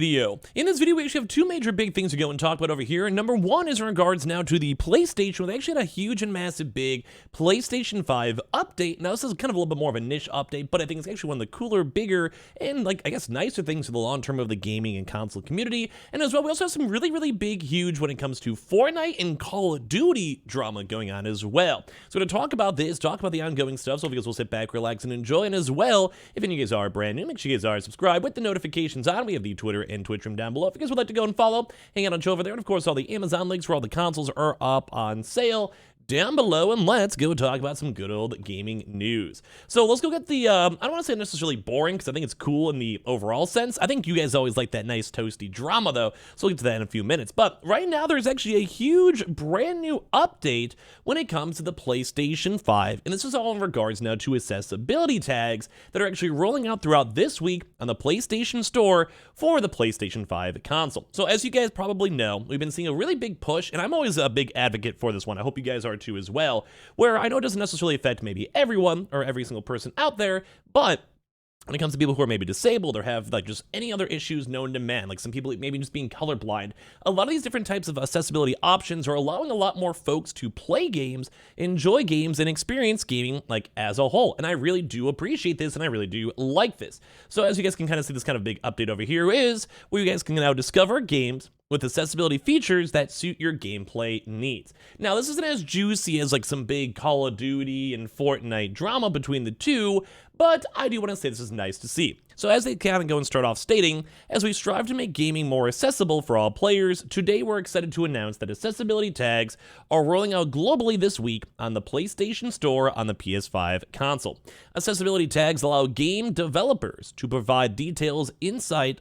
Video. In this video, we actually have two major big things to go and talk about over here. And number one is in regards now to the PlayStation, where they actually had a huge and massive big PlayStation 5 update. Now, this is kind of a little bit more of a niche update, but I think it's actually one of the cooler, bigger, and I guess nicer things for the long term of the gaming and console community. And as well, we also have some really big, huge when it comes to Fortnite and Call of Duty drama going on as well. So to talk about this, talk about the ongoing stuff, so if you guys will sit back, relax, and enjoy. And as well, if any of you guys are brand new, make sure you guys are subscribed with the notifications on. We have the Twitter and Twitch room down below if you guys would like to go and follow, hang out on show over there. And of course, all the Amazon links for all the consoles are up on sale down below, and let's go talk about some good old gaming news. So let's go get the, I don't want to say necessarily boring, because I think it's cool in the overall sense. I think you guys always like that nice toasty drama, though, so we'll get to that in a few minutes. But right now, there's actually a huge brand new update when it comes to the PlayStation 5, and this is all in regards now to accessibility tags that are actually rolling out throughout this week on the PlayStation Store for the PlayStation 5 console. So as you guys probably know, we've been seeing a really big push, and I'm always a big advocate for this one. I hope you guys are too as well, where I know it doesn't necessarily affect maybe everyone or every single person out there, but when it comes to people who are maybe disabled or have just any other issues known to man, like some people maybe just being colorblind, a lot of these different types of accessibility options are allowing a lot more folks to play games, enjoy games, and experience gaming as a whole. And I really do appreciate this, and I really do like this. So as you guys can kind of see, this kind of big update over here is where you guys can now discover games with accessibility features that suit your gameplay needs. Now, this isn't as juicy as some big Call of Duty and Fortnite drama between the two, but I do want to say this is nice to see. So as they kind of go and start off stating, as we strive to make gaming more accessible for all players, today we're excited to announce that accessibility tags are rolling out globally this week on the PlayStation Store on the PS5 console. Accessibility tags allow game developers to provide detailed insight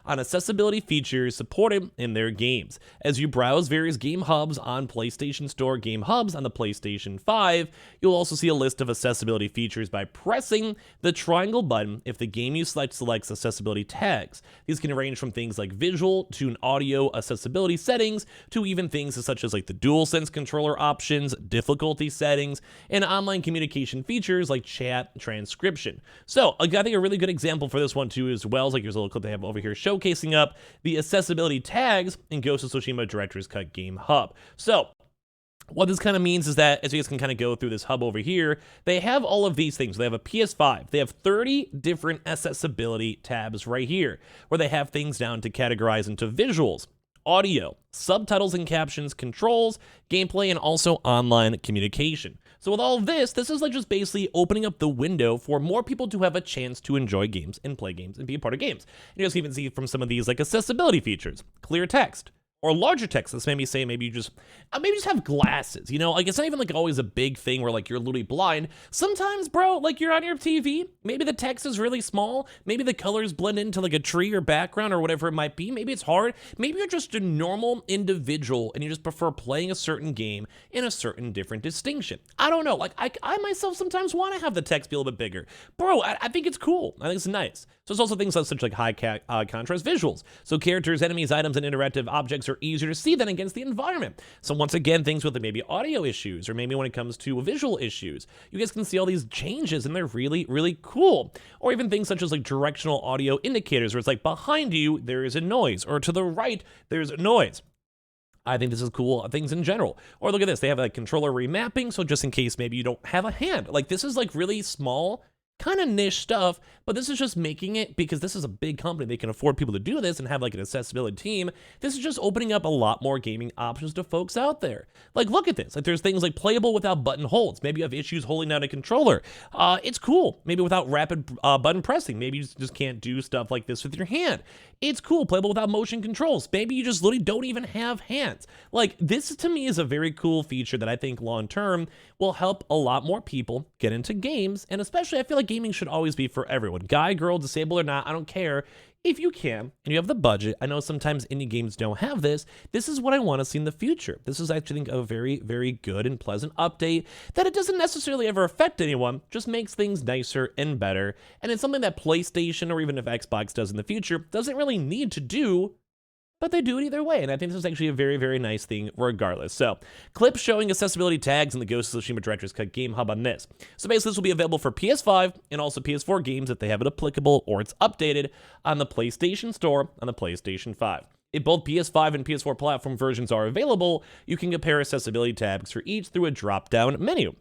on accessibility features supported in their games. As you browse various game hubs on PlayStation Store game hubs on the PlayStation 5, you'll also see a list of accessibility features by pressing the triangle button if the game you select selects accessibility tags. These can range from things like visual to an audio accessibility settings to even things such as the DualSense controller options, difficulty settings, and online communication features like chat transcription. So I think a really good example for this one too as well is here's a little clip they have over here showcasing up the accessibility tags in Ghost of Tsushima Director's Cut Game Hub. So what this kind of means is that, as you guys can kind of go through this hub over here, they have all of these things. They have a PS5. They have 30 different accessibility tabs right here, where they have things down to categorize into visuals, audio, subtitles and captions, controls, gameplay, and also online communication. So with all of this, this is just basically opening up the window for more people to have a chance to enjoy games and play games and be a part of games. And you guys can even see from some of these accessibility features, clear text, or larger text. This made me say maybe you just have glasses, it's not even always a big thing where you're literally blind. Sometimes, bro, you're on your TV, maybe the text is really small, maybe the colors blend into a tree or background or whatever it might be, maybe it's hard, maybe you're just a normal individual and you just prefer playing a certain game in a certain different distinction. I don't know, I myself sometimes want to have the text be a little bit bigger. Bro, I think it's cool, I think it's nice. So it's also things such high contrast visuals. So characters, enemies, items, and interactive objects are easier to see than against the environment. So once again, things with maybe audio issues, or maybe when it comes to visual issues, you guys can see all these changes and they're really cool. Or even things such as directional audio indicators, where it's behind you, there is a noise, or to the right, there's a noise. I think this is cool things in general. Or look at this, they have controller remapping, so just in case maybe you don't have a hand. This is really small, kind of niche stuff, but this is just making it, because this is a big company, they can afford people to do this and have an accessibility team. This is just opening up a lot more gaming options to folks out there. Look at this, there's things playable without button holds. Maybe you have issues holding down a controller. It's cool. Maybe without rapid button pressing. Maybe you just can't do stuff like this with your hand. It's cool. Playable without motion controls. Maybe you just literally don't even have hands. This to me is a very cool feature that I think long term will help a lot more people get into games, and especially I feel like gaming should always be for everyone. Guy, girl, disabled or not, I don't care. If you can, and you have the budget, I know sometimes indie games don't have this, this is what I want to see in the future. This is actually, I think, a very good and pleasant update that it doesn't necessarily ever affect anyone, just makes things nicer and better, and it's something that PlayStation or even if Xbox does in the future doesn't really need to do, but they do it either way, and I think this is actually a very, very nice thing regardless. So, clips showing accessibility tags in the Ghost of Tsushima Director's Cut Game Hub on this. So basically, this will be available for PS5 and also PS4 games if they have it applicable or it's updated on the PlayStation Store on the PlayStation 5. If both PS5 and PS4 platform versions are available, you can compare accessibility tags for each through a drop-down menu.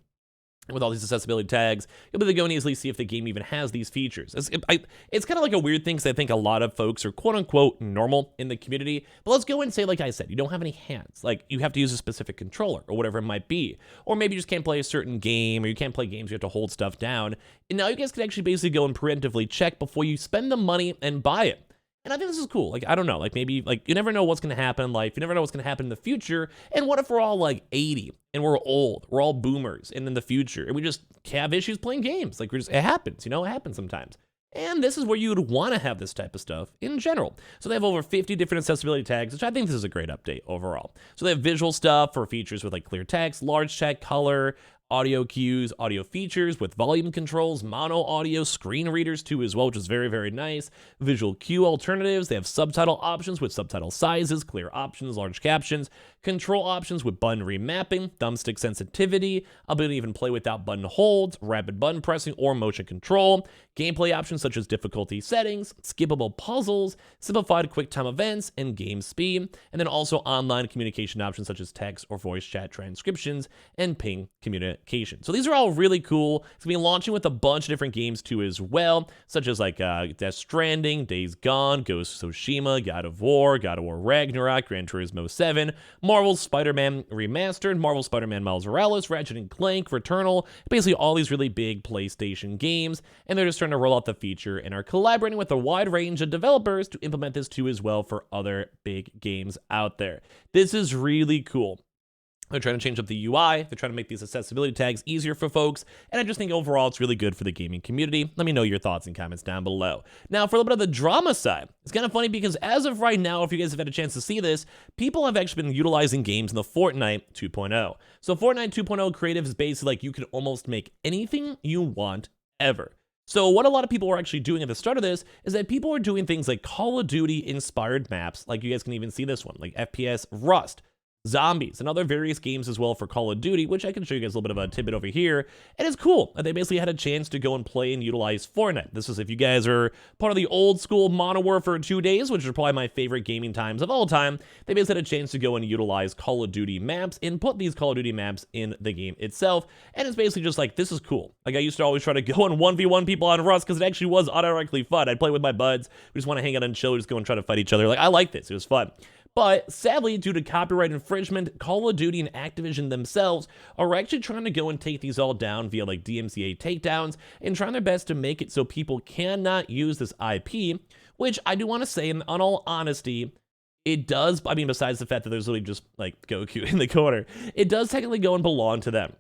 And with all these accessibility tags, you'll be able to go and easily see if the game even has these features. It's kind of like a weird thing because I think a lot of folks are quote-unquote normal in the community. But let's go and say, like I said, you don't have any hands. Like, you have to use a specific controller or whatever it might be. Or maybe you just can't play a certain game, or you can't play games you have to hold stuff down. And now you guys can actually basically go and preemptively check before you spend the money and buy it. And I think this is cool. Like, I don't know, like maybe, like, you never know what's going to happen in life. You never know what's going to happen in the future. And what if we're all like 80 and we're old, we're all boomers, and in the future, and we just have issues playing games? Like, it happens, it happens sometimes. And this is where you would want to have this type of stuff in general. So they have over 50 different accessibility tags, which I think this is a great update overall. So they have visual stuff for features with like clear text, large text, color, audio cues, audio features with volume controls, mono audio, screen readers too as well, which is very, very nice. Visual cue alternatives. They have subtitle options with subtitle sizes, clear options, large captions, control options with button remapping, thumbstick sensitivity, ability to even play without button holds, rapid button pressing or motion control, gameplay options such as difficulty settings, skippable puzzles, simplified QuickTime events, and game speed, and then also online communication options such as text or voice chat transcriptions and ping communication. So these are all really cool. It's going to be launching with a bunch of different games too as well, such as like Death Stranding, Days Gone, Ghost of Tsushima, God of War Ragnarok, Gran Turismo 7, Marvel's Spider-Man Remastered, Marvel Spider-Man Miles Morales, Ratchet & Clank, Returnal, basically all these really big PlayStation games, and they're just trying to roll out the feature and are collaborating with a wide range of developers to implement this too as well for other big games out there. This is really cool. They're trying to change up the UI. They're trying to make these accessibility tags easier for folks. And I just think overall it's really good for the gaming community. Let me know your thoughts and comments down below. Now, for a little bit of the drama side, it's kind of funny because as of right now, if you guys have had a chance to see this, people have actually been utilizing games in the Fortnite 2.0. So Fortnite 2.0 creative is basically like you can almost make anything you want ever. So what a lot of people are actually doing at the start of this is that people are doing things like Call of Duty inspired maps. Like you guys can even see this one, like FPS Rust, Zombies, and other various games as well for Call of Duty, which I can show you guys a little bit of a tidbit over here. And it's cool that they basically had a chance to go and play and utilize Fortnite. This is if you guys are part of the old school Modern Warfare 2 days, which are probably my favorite gaming times of all time. They basically had a chance to go and utilize Call of Duty maps and put these Call of Duty maps in the game itself. And it's basically just like, this is cool. Like I used to always try to go and 1v1 people on Rust because it actually was automatically fun. I'd play with my buds. We just want to hang out and chill, just go and try to fight each other. Like I like this. It was fun. But sadly, due to copyright infringement, Call of Duty and Activision themselves are actually trying to go and take these all down via like DMCA takedowns and trying their best to make it so people cannot use this IP, which I do want to say, in all honesty, it does, I mean, besides the fact that there's literally just like Goku in the corner, it does technically go and belong to them.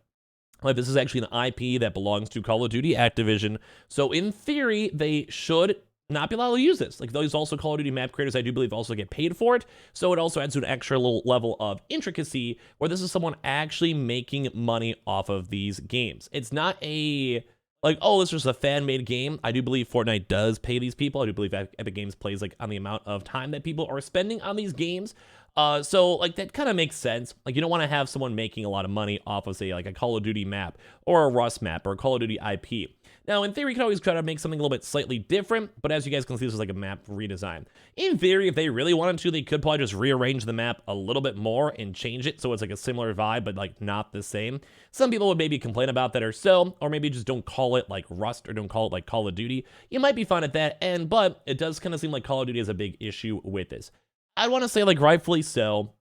Like this is actually an IP that belongs to Call of Duty Activision. So in theory, they should not be allowed to use this. Like those also Call of Duty map creators, I do believe, also get paid for it. So it also adds to an extra little level of intricacy where this is someone actually making money off of these games. It's not a like, oh, this is just a fan-made game. I do believe Fortnite does pay these people. I do believe Epic Games plays like on the amount of time that people are spending on these games. So like that kind of makes sense. Like you don't want to have someone making a lot of money off of say like a Call of Duty map or a Rust map or a Call of Duty IP. Now, in theory, you can always try to make something a little bit slightly different, but as you guys can see, this is like a map redesign. In theory, if they really wanted to, they could probably just rearrange the map a little bit more and change it so it's like a similar vibe, but like not the same. Some people would maybe complain about that or maybe just don't call it like Rust or don't call it like Call of Duty. You might be fine at that end, but it does kind of seem like Call of Duty has a big issue with this. I want to say like rightfully so.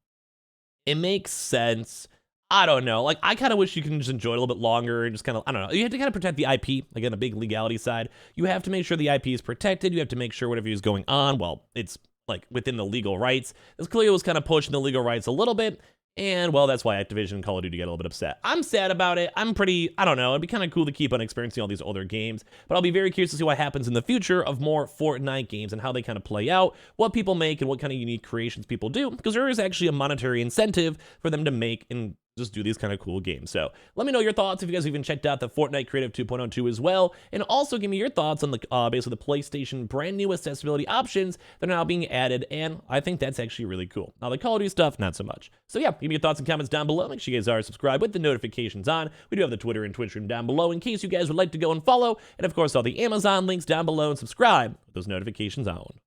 It makes sense. I don't know. Like, I kind of wish you can just enjoy it a little bit longer and just kind of, I don't know. You have to kind of protect the IP, again, a big legality side. You have to make sure the IP is protected. You have to make sure whatever is going on, well, it's like within the legal rights. This clearly was kind of pushing the legal rights a little bit. And, well, that's why Activision and Call of Duty get a little bit upset. I'm sad about it. I don't know. It'd be kind of cool to keep on experiencing all these older games. But I'll be very curious to see what happens in the future of more Fortnite games and how they kind of play out, what people make, and what kind of unique creations people do. Because there is actually a monetary incentive for them to make and just do these kind of cool games. So let me know your thoughts if you guys even checked out the Fortnite Creative 2.02 as well, and also give me your thoughts on the basically the PlayStation brand new accessibility options that are now being added, and I think that's actually really cool. Now the Call of Duty stuff, not so much. So yeah, give me your thoughts and comments down below. Make sure you guys are subscribed with the notifications on. We do have the Twitter and Twitch room down below in case you guys would like to go and follow, and of course all the Amazon links down below, and subscribe with those notifications on.